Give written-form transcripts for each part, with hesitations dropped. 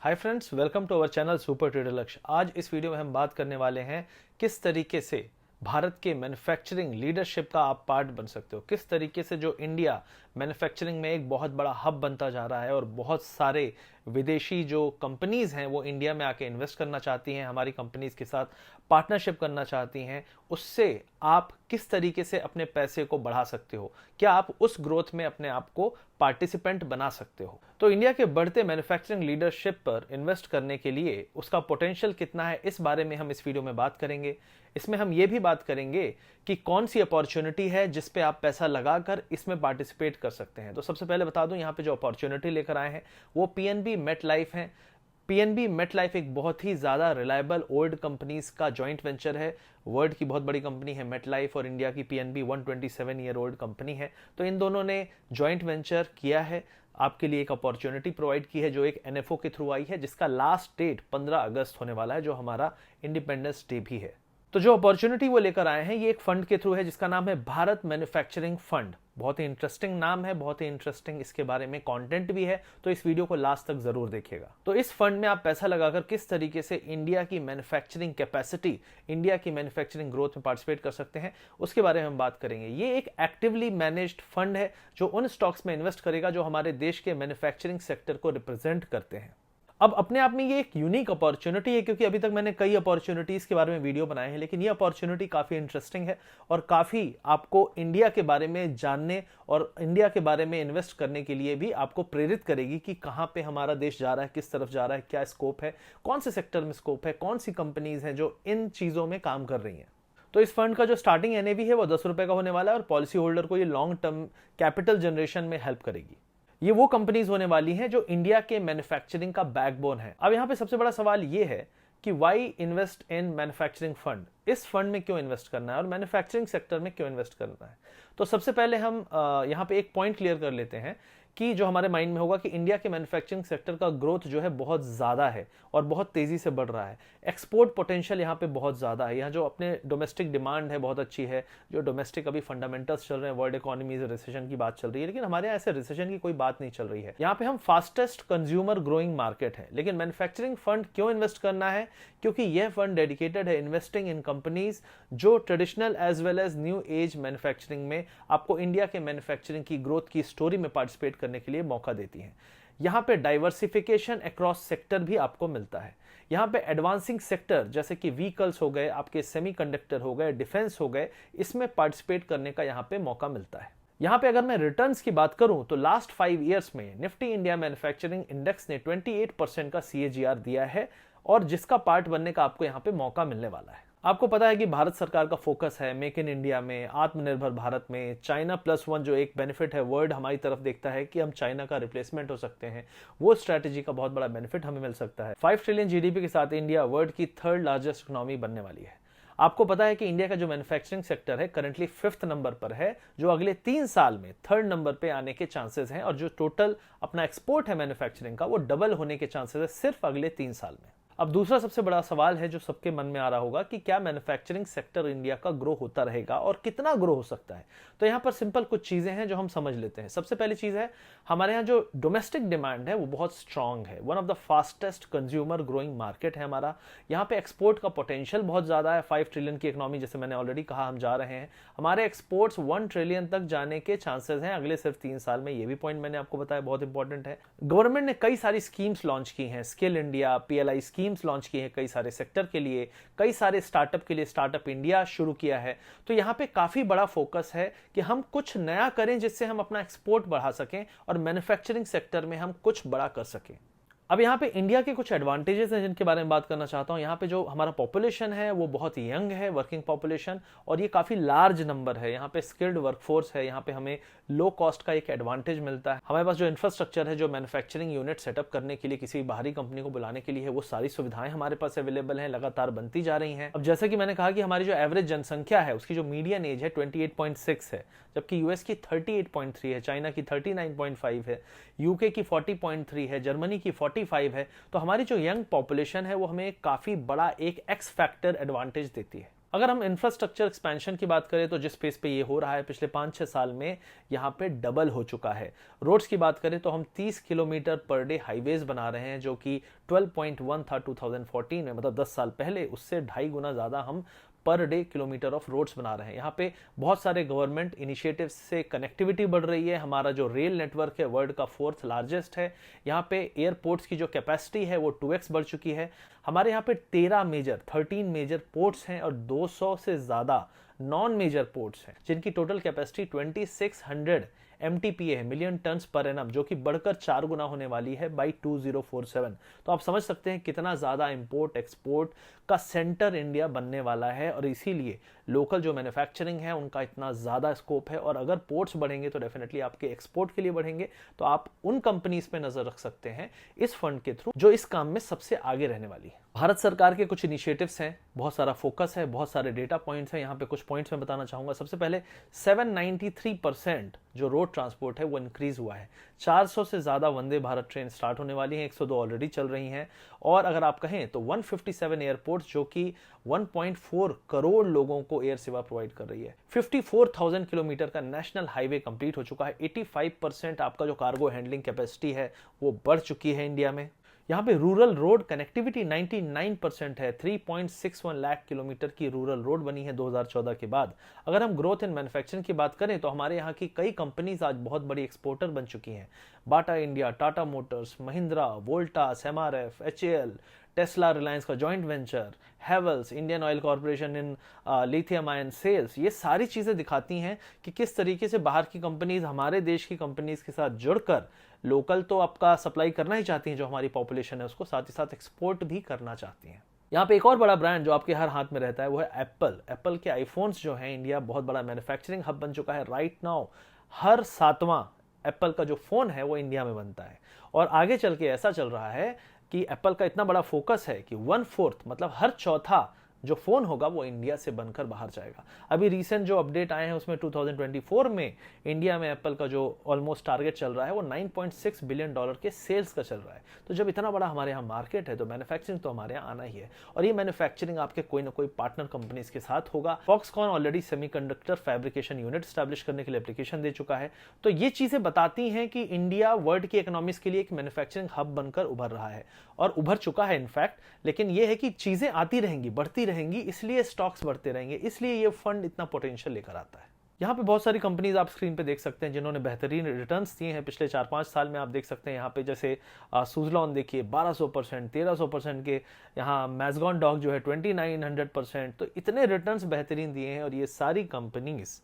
Hi friends, welcome to our channel super trader Lakshya. आज इस video में हम बात करने वाले हैं किस तरीके से भारत के मैन्युफैक्चरिंग लीडरशिप का आप पार्ट बन सकते हो। किस तरीके से जो इंडिया मैन्युफैक्चरिंग में एक बहुत बड़ा हब बनता जा रहा है और बहुत सारे विदेशी जो कंपनीज हैं वो इंडिया में आके इन्वेस्ट करना चाहती हैं, हमारी कंपनीज के साथ पार्टनरशिप करना चाहती हैं। उससे आप किस तरीके से अपने पैसे को बढ़ा सकते हो, क्या आप उस ग्रोथ में अपने आप को पार्टिसिपेंट बना सकते हो। तो इंडिया के बढ़ते मैन्युफैक्चरिंग लीडरशिप पर इन्वेस्ट करने के लिए उसका पोटेंशियल कितना है, इस बारे में हम इस वीडियो में बात करेंगे। इसमें हम ये भी बात करेंगे कि कौन सी अपॉर्चुनिटी है जिस पे आप पैसा लगाकर इसमें पार्टिसिपेट कर सकते हैं। तो सबसे पहले बता दूं, यहाँ पे जो अपॉर्चुनिटी लेकर आए हैं वो पीएनबी मेटलाइफ है। पीएनबी मेटलाइफ एक बहुत ही ज्यादा रिलायबल ओल्ड कंपनीज का जॉइंट वेंचर है। वर्ल्ड की बहुत बड़ी कंपनी है मेटलाइफ और इंडिया की पीएनबी 127 ईयर ओल्ड कंपनी है। तो इन दोनों ने जॉइंट वेंचर किया है, आपके लिए एक अपॉर्चुनिटी प्रोवाइड की है जो एक एनएफओ के थ्रू आई है, जिसका लास्ट डेट 15 अगस्त होने वाला है, जो हमारा इंडिपेंडेंस डे भी है। तो जो अपॉर्चुनिटी वो लेकर आए हैं ये एक फंड के थ्रू है जिसका नाम है भारत मैन्युफैक्चरिंग फंड। बहुत ही इंटरेस्टिंग नाम है, बहुत ही इंटरेस्टिंग इसके बारे में कंटेंट भी है, तो इस वीडियो को लास्ट तक जरूर देखिएगा। तो इस फंड में आप पैसा लगाकर किस तरीके से इंडिया की मैन्युफैक्चरिंग कैपेसिटी, इंडिया की मैन्युफैक्चरिंग ग्रोथ में पार्टिसिपेट कर सकते हैं, उसके बारे में हम बात करेंगे। ये एक एक्टिवली मैनेज्ड फंड है जो उन स्टॉक्स में इन्वेस्ट करेगा जो हमारे देश के मैन्युफैक्चरिंग सेक्टर को रिप्रेजेंट करते हैं। अब अपने आप में ये एक यूनिक अपॉर्चुनिटी है, क्योंकि अभी तक मैंने कई अपॉर्चुनिटीज के बारे में वीडियो बनाए हैं, लेकिन ये अपॉर्चुनिटी काफी इंटरेस्टिंग है और काफी आपको इंडिया के बारे में जानने और इंडिया के बारे में इन्वेस्ट करने के लिए भी आपको प्रेरित करेगी कि कहाँ पे हमारा देश जा रहा है, किस तरफ जा रहा है, क्या स्कोप है, कौन से सेक्टर में स्कोप है, कौन सी कंपनीज हैं जो इन चीजों में काम कर रही हैं। तो इस फंड का जो स्टार्टिंग एनएवी है वो 10 रुपए का होने वाला है और पॉलिसी होल्डर को ये लॉन्ग टर्म कैपिटल जनरेशन में हेल्प करेगी। ये वो कंपनीज होने वाली हैं जो इंडिया के मैन्युफैक्चरिंग का बैकबोन है। अब यहां पे सबसे बड़ा सवाल ये है कि why invest in manufacturing fund, इस फंड में क्यों इन्वेस्ट करना है और मैन्युफैक्चरिंग सेक्टर में क्यों इन्वेस्ट करना है। तो सबसे पहले हम यहां पे एक पॉइंट क्लियर कर लेते हैं कि जो हमारे माइंड में होगा कि इंडिया के मैन्युफैक्चरिंग सेक्टर का ग्रोथ जो है बहुत ज़्यादा है और बहुत तेज़ी से बढ़ रहा है। एक्सपोर्ट पोटेंशियल यहाँ पे बहुत ज़्यादा है। यहाँ जो अपने डोमेस्टिक डिमांड है बहुत अच्छी है, जो डोमेस्टिक अभी फंडामेंटल्स चल रहे हैं, वर्ल्ड इकोनॉमी से रिसेशन की बात चल रही है, लेकिन हमारे यहाँ ऐसे रिसेशन की कोई बात नहीं चल रही है। यहाँ पे हम फास्टेस्ट कंज्यूमर ग्रोइंग मार्केट है। लेकिन मैन्युफैक्चरिंग फंड क्यों इन्वेस्ट करना है? क्योंकि यह फंड डेडिकेटेड है इन्वेस्टिंग इन कंपनीज जो traditional as well as new age manufacturing में आपको इंडिया के मैन्युफैक्चरिंग की ग्रोथ की स्टोरी में पार्टिसिपेट करने के लिए मौका देती हैं। यहाँ पे डाइवर्सिफिकेशन अक्रॉस सेक्टर भी आपको मिलता है। यहाँ पे एडवांसिंग सेक्टर जैसे कि व्हीकल्स हो गए, आपके सेमीकंडक्टर हो गए, डिफेंस हो गए, इसमें पार्टिसिपेट करने का यहाँ पे मौका मिलता है। यहाँ पे अगर मैं रिटर्न्स की बात करूं तो लास्ट 5 ईयर्स में निफ्टी इंडिया मैन्युफैक्चरिंग इंडेक्स ने 28% का सीएजीआर दिया है और जिसका पार्ट बनने का आपको यहाँ पे मौका मिलने वाला है। आपको पता है कि भारत सरकार का फोकस है मेक इन इंडिया में, आत्मनिर्भर भारत में। चाइना +1 जो एक बेनिफिट है, वर्ल्ड हमारी तरफ देखता है कि हम चाइना का रिप्लेसमेंट हो सकते हैं, वो स्ट्रैटेजी का बहुत बड़ा बेनिफिट हमें मिल सकता है। 5 ट्रिलियन जीडीपी के साथ इंडिया वर्ल्ड की 3rd लार्जेस्ट इकोनॉमी बनने वाली है। आपको पता है कि इंडिया का जो मैन्युफैक्चरिंग सेक्टर है करंटली 5th नंबर पर है, जो अगले 3 साल में 3rd नंबर पे आने के चांसेस हैं, और जो टोटल अपना एक्सपोर्ट है मैन्युफैक्चरिंग का वो डबल होने के चांसेस है सिर्फ अगले 3 साल में। अब दूसरा सबसे बड़ा सवाल है जो सबके मन में आ रहा होगा कि क्या मैन्युफैक्चरिंग सेक्टर इंडिया का ग्रो होता रहेगा और कितना ग्रो हो सकता है। तो यहाँ पर सिंपल कुछ चीजें हैं जो हम समझ लेते हैं। सबसे पहली चीज है, हमारे यहाँ जो डोमेस्टिक डिमांड है वो बहुत स्ट्रांग है। One of the fastest consumer growing market है हमारा। यहाँ पे एक्सपोर्ट का पोटेंशियल बहुत ज्यादा है। 5 ट्रिलियन की इकोनॉमी, जैसे मैंने ऑलरेडी कहा, हम जा रहे हैं। हमारे एक्सपोर्ट्स 1 ट्रिलियन तक जाने के चांसेस हैं अगले सिर्फ 3 साल में। ये भी पॉइंट मैंने आपको बताया, बहुत इंपॉर्टेंट है। गवर्नमेंट ने कई सारी स्कीम्स लॉन्च की हैं, skill India, PLI schemes launch की है कई सारे सेक्टर के लिए, कई सारे स्टार्टअप के लिए स्टार्टअप इंडिया शुरू किया है। तो यहाँ पे काफी बड़ा फोकस है कि हम कुछ नया करें जिससे हम अपना एक्सपोर्ट बढ़ा सकें और मैन्युफैक्चरिंग सेक्टर में हम कुछ बड़ा कर सकें। अब यहाँ पे इंडिया के कुछ एडवांटेजेस हैं जिनके बारे में बात करना चाहता हूँ। यहाँ पे जो हमारा पॉपुलेशन है वो बहुत यंग है, वर्किंग पॉपुलेशन, और ये काफी लार्ज नंबर है। यहाँ पे स्किल्ड वर्कफोर्स है, यहाँ पे हमें लो कॉस्ट का एक एडवांटेज मिलता है। हमारे पास जो इंफ्रास्ट्रक्चर है, जो मैन्युफैक्चरिंग यूनिट सेटअप करने के लिए, किसी बाहरी कंपनी को बुलाने के लिए है, वो सारी सुविधाएं हमारे पास अवेलेबल हैं, लगातार बनती जा रही हैं। अब जैसे कि मैंने कहा कि हमारी जो एवरेज जनसंख्या है उसकी जो मीडियन एज है 28.6 है, जबकि यूएस की 38.3 है, चाइना की 39.5 है, यूके की 40.3 है, जर्मनी की 45 है। तो हमारी जो यंग पॉपुलेशन है वो हमें काफी बड़ा एक एक्स फैक्टर एडवांटेज देती है। अगर हम इंफ्रास्ट्रक्चर एक्सपेंशन की बात करें तो जिस पेस पे ये हो रहा है पिछले 5-6 साल में यहाँ पे डबल हो चुका है। रोड्स की बात करें तो हम 30 किलोमीटर पर डे हाईवेज बना रहे हैं, जो कि 12.1 था 2014 में, मतलब 10 साल पहले। उससे 2.5 गुना ज्यादा हम per day kilometre of roads बना रहे हैं। यहाँ पे बहुत सारे गवर्नमेंट इनिशिएटिव्स से कनेक्टिविटी बढ़ रही है। हमारा जो रेल नेटवर्क है वर्ल्ड का 4th लार्जेस्ट है। यहाँ पे एयरपोर्ट्स की जो कैपेसिटी है वो 2x बढ़ चुकी है। हमारे यहाँ पे 13 मेजर पोर्ट्स हैं और 200 से ज्यादा नॉन मेजर पोर्ट्स हैं, जिनकी टोटल कैपेसिटी 2600 MTPA है, मिलियन टन्स पर एनम, जो कि बढ़कर 4 गुना होने वाली है बाई 2047। तो आप समझ सकते हैं कितना ज्यादा इंपोर्ट एक्सपोर्ट का सेंटर इंडिया बनने वाला है, और इसीलिए लोकल जो मैन्युफैक्चरिंग है उनका इतना ज्यादा स्कोप है। और अगर पोर्ट्स बढ़ेंगे तो डेफिनेटली आपके एक्सपोर्ट के लिए बढ़ेंगे। तो आप उन कंपनीज पे नजर रख सकते हैं इस फंड के थ्रू जो इस काम में सबसे आगे रहने वाली है। भारत सरकार के कुछ इनिशिएटिव्स हैं, बहुत सारा फोकस है, बहुत सारे डेटा पॉइंट्स हैं। यहाँ पे कुछ पॉइंट्स मैं बताना चाहूंगा। सबसे पहले 793% जो रोड ट्रांसपोर्ट है वो इंक्रीज हुआ है। 400 से ज्यादा वंदे भारत ट्रेन स्टार्ट होने वाली हैं, 102 ऑलरेडी चल रही हैं। और अगर आप कहें तो 157 एयरपोर्ट्स जो कि 1.4 करोड़ लोगों को एयर सेवा प्रोवाइड कर रही है। 54,000 किलोमीटर का नेशनल हाईवे कंप्लीट हो चुका है। 85% आपका जो कार्गो हैंडलिंग कैपेसिटी है वो बढ़ चुकी है इंडिया में। यहाँ पे रूरल रोड कनेक्टिविटी 99% है। 3.61 लाख किलोमीटर की रूरल रोड बनी है 2014 के बाद। अगर हम ग्रोथ इन मैन्युफैक्चरिंग की बात करें तो हमारे यहाँ की कई कंपनीज आज बहुत बड़ी एक्सपोर्टर बन चुकी हैं। Bata India, Tata Motors, Mahindra, Voltas, MRF, HAL, Tesla Reliance का joint venture, Havells, Indian Oil Corporation in lithium ion cells, ये सारी चीजें दिखाती हैं कि किस तरीके से बाहर की कंपनीज हमारे देश की कंपनीज के साथ जुड़कर लोकल तो आपका सप्लाई करना ही चाहती हैं जो हमारी पॉपुलेशन है उसको, साथ ही साथ एक्सपोर्ट भी करना चाहती हैं। यहाँ पे एक और बड़ा ब्रांड जो आपके हर हाथ में रहता है वो है एप्पल। एप्पल के आईफोन्स जो हैं, इंडिया बहुत बड़ा मैन्युफैक्चरिंग हब बन चुका है। राइट नाउ हर 7वां एप्पल का जो फोन है वो इंडिया में बनता है। और आगे चल के ऐसा चल रहा है कि एप्पल का इतना बड़ा फोकस है कि 1/4 मतलब हर चौथा जो फोन होगा वो इंडिया से बनकर बाहर जाएगा। अभी रिसेंट जो अपडेट आए हैं उसमें 2024 में इंडिया में एप्पल का जो ऑलमोस्ट टारगेट चल रहा है वो $9.6 बिलियन के सेल्स का चल रहा है। तो जब इतना बड़ा हमारे यहाँ मार्केट है तो मैन्युफैक्चरिंग तो हमारे यहाँ आना ही है, और ये मैन्युफैक्चरिंग आपके कोई ना कोई पार्टनर कंपनीज के साथ होगा। Foxconn already semiconductor fabrication unit establish करने के लिए एप्लीकेशन दे चुका है। तो ये चीजें बताती हैं कि इंडिया वर्ल्ड की इकोनॉमीज के लिए एक मैन्युफैक्चरिंग हब बनकर उभर रहा है, और उभर चुका है इनफैक्ट। लेकिन ये है कि चीजें आती रहेंगी, बढ़ती रहेंगी, इसलिए स्टॉक्स बढ़ते रहेंगे, इसलिए ये फंड इतना पोटेंशियल लेकर आता है। यहाँ पे बहुत सारी कंपनीज आप स्क्रीन पे देख सकते हैं जिन्होंने बेहतरीन रिटर्न्स दिए हैं पिछले 4-5 साल में। आप देख सकते हैं यहाँ पे जैसे सुजलॉन देखिए 1200%, 1300% के। यहाँ मैज़गॉन डॉग जो है 2900%। तो इतने रिटर्न्स बेहतरीन दिए हैं, और ये सारी कंपनीज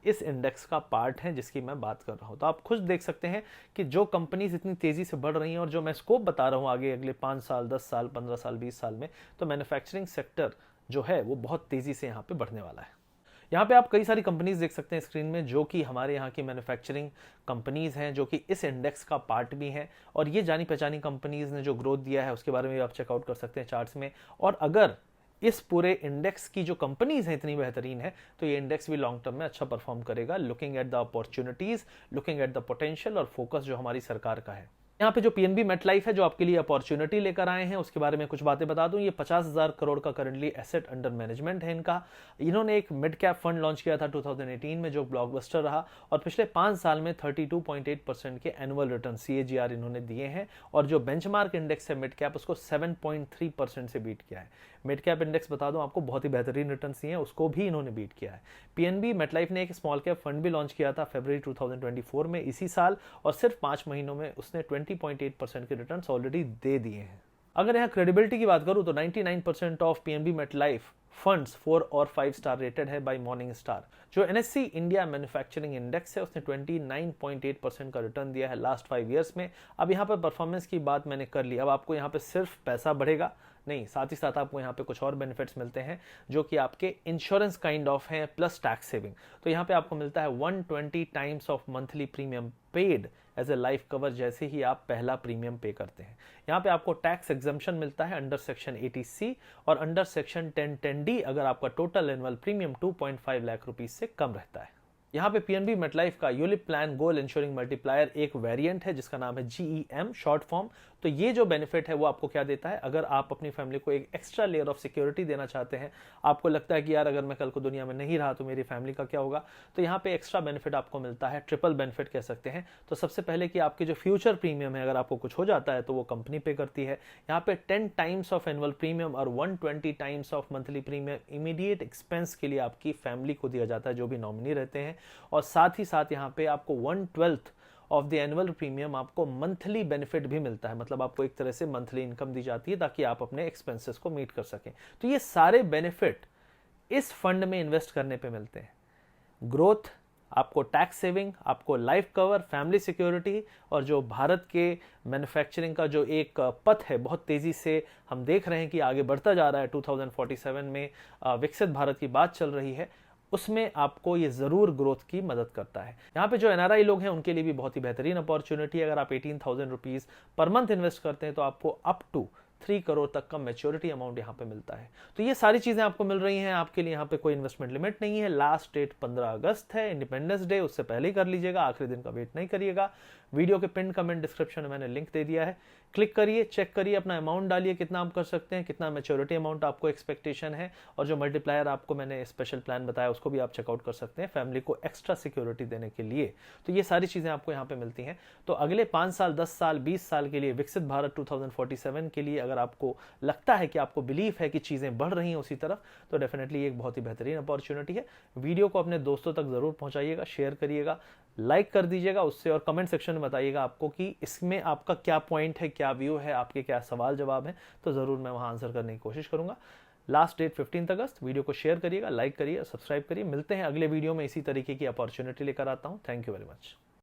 इस इंडेक्स का पार्ट है जिसकी मैं बात कर रहा हूं। तो आप खुद देख सकते हैं कि जो कंपनीज इतनी तेजी से बढ़ रही हैं, और जो मैं स्कोप बता रहा हूं आगे अगले 5 साल, 10 साल, 15 साल, 20 साल में, तो मैन्युफैक्चरिंग सेक्टर जो है वो बहुत तेजी से यहाँ पे बढ़ने वाला है। यहाँ पे आप कई सारी कंपनीज देख सकते हैं स्क्रीन में जो कि हमारे यहाँ की मैन्युफैक्चरिंग कंपनीज हैं, जो कि इस इंडेक्स का पार्ट भी हैं। और ये जानी पहचानी कंपनीज ने जो ग्रोथ दिया है उसके बारे में आप चेकआउट कर सकते हैं चार्ट्स में। और अगर इस पूरे इंडेक्स की जो कंपनीज हैं इतनी बेहतरीन है तो ये इंडेक्स भी लॉन्ग टर्म में अच्छा परफॉर्म करेगा, looking at the opportunities, looking at the potential और फोकस जो हमारी सरकार का है। यहाँ पे जो पीएनबी मेटलाइफ है जो आपके लिए अपॉर्चुनिटी लेकर आए हैं उसके बारे में कुछ बातें बता दूं। ये 50,000 करोड़ का करंटली एसेट अंडर मैनेजमेंट है इनका। इन्होंने एक मिड कैप फंड लॉन्च किया था 2018 में जो ब्लॉकबस्टर रहा, और पिछले 5 साल में 32.8% के एनुअल रिटर्न CAGR इन्होंने दिए हैं। और जो बेंचमार्क इंडेक्स है मिड कैप उसको 7.3% से बीट किया है। मिड कैप इंडेक्स बता दूं आपको बहुत ही बेहतरीन रिटर्न दिए हैं, उसको भी इन्होंने बीट किया है। पीएनबी मेटलाइफ ने एक स्मॉल कैप फंड भी लॉन्च किया था फरवरी 2024 में इसी साल, और सिर्फ 5 महीनों में उसने 20.8% के रिटर्न्स ऑलरेडी दे दिए हैं। अगर यहाँ क्रेडिबिलिटी की बात करूं तो 99% ऑफ पीएनबी मेटलाइफ फंड्स 4 और 5 स्टार रेटेड है बाय मॉर्निंग स्टार। जो NSE इंडिया मैन्युफैक्चरिंग इंडेक्स है उसने 29.8% का रिटर्न दिया है लास्ट 5 ईयर्स में। अब यहाँ पर परफॉर्मेंस की बात मैंने कर ली, अब आपको यहाँ पे सिर्फ पैसा बढ़ेगा नहीं, साथ ही साथ आपको यहाँ पे कुछ और बेनिफिट्स मिलते हैं जो कि आपके इंश्योरेंस काइंड ऑफ हैं प्लस टैक्स सेविंग। तो यहाँ पे आपको मिलता है 120 times of monthly premium paid as a life cover जैसे ही आप पहला प्रीमियम पे करते हैं। यहाँ पे आपको टैक्स एग्जम्पशन मिलता है अंडर सेक्शन 80C और अंडर सेक्शन 1010D अगर आपका total annual premium 2.5 lakh rupees से कम रहता है। यहाँ पे पीएनबी मेटलाइफ का ULIP plan goal ensuring multiplier एक वेरिएंट है जिसका नाम है GEM शॉर्ट फॉर्म। तो ये जो बेनिफिट है वो आपको क्या देता है, अगर आप अपनी फैमिली को एक एक्स्ट्रा लेयर ऑफ सिक्योरिटी देना चाहते हैं, आपको लगता है कि यार अगर मैं कल को दुनिया में नहीं रहा तो मेरी फैमिली का क्या होगा, तो यहाँ पे एक्स्ट्रा बेनिफिट आपको मिलता है, ट्रिपल बेनिफिट कह सकते हैं। तो सबसे पहले कि आपके जो फ्यूचर प्रीमियम है, अगर आपको कुछ हो जाता है तो वो कंपनी पे करती है। यहाँ पे 10 टाइम्स ऑफ एनुअल प्रीमियम और 120 times of monthly premium immediate expense के लिए आपकी फैमिली को दिया जाता है जो भी नॉमिनी रहते हैं। और साथ ही साथ यहाँ पे आपको 1/12 ऑफ द एनुअल प्रीमियम आपको मंथली बेनिफिट भी मिलता है, मतलब आपको एक तरह से मंथली इनकम दी जाती है ताकि आप अपने एक्सपेंसेस को मीट कर सकें। तो ये सारे बेनिफिट इस फंड में इन्वेस्ट करने पे मिलते हैं। ग्रोथ, आपको टैक्स सेविंग, आपको लाइफ कवर, फैमिली सिक्योरिटी, और जो भारत के मैन्युफैक्चरिंग का जो एक पथ है बहुत तेजी से हम देख रहे हैं कि आगे बढ़ता जा रहा है, 2047 में विकसित भारत की बात चल रही है, उसमें आपको ये जरूर ग्रोथ की मदद करता है। यहाँ पे जो एनआरआई लोग हैं उनके लिए भी बहुत ही बेहतरीन अपॉर्चुनिटी है। अगर आप 18,000 रुपीज पर मंथ इन्वेस्ट करते हैं तो आपको अप टू 3 करोड़ तक का मैच्योरिटी अमाउंट यहाँ पे मिलता है। तो ये सारी चीजें आपको मिल रही हैं, आपके लिए यहाँ पे कोई इन्वेस्टमेंट लिमिट नहीं है। लास्ट डेट 15 अगस्त है, इंडिपेंडेंस डे, उससे पहले ही कर लीजिएगा, आखिरी दिन का वेट नहीं करिएगा। वीडियो के पिन कमेंट डिस्क्रिप्शन में मैंने लिंक दे दिया है, क्लिक करिए, चेक करिए, अपना अमाउंट डालिए कितना आप कर सकते हैं, कितना मैच्योरिटी अमाउंट आपको एक्सपेक्टेशन है, और जो मल्टीप्लायर आपको मैंने स्पेशल प्लान बताया उसको भी आप चेकआउट कर सकते हैं फैमिली को एक्स्ट्रा सिक्योरिटी देने के लिए। तो ये सारी चीजें आपको यहाँ पे मिलती हैं। तो अगले 5 साल, 10 साल, 20 साल के लिए, विकसित भारत 2047 के लिए अगर आपको लगता है कि आपको बिलीफ है कि चीजें बढ़ रही हैं उसी तरफ, तो डेफिनेटली एक बहुत ही बेहतरीन अपॉर्चुनिटी है। वीडियो को अपने दोस्तों तक जरूर पहुंचाइएगा, शेयर करिएगा, लाइक कर दीजिएगा उससे, और कमेंट सेक्शन में बताइएगा आपको कि इसमें आपका क्या पॉइंट है, क्या व्यू है, आपके क्या सवाल जवाब है, तो जरूर मैं वहां आंसर करने की कोशिश करूंगा। लास्ट डेट 15 अगस्त। वीडियो को शेयर करिएगा, लाइक करिए, सब्सक्राइब करिए। मिलते हैं अगले वीडियो में, इसी तरीके की अपॉर्चुनिटी लेकर आता हूं। Thank you very much.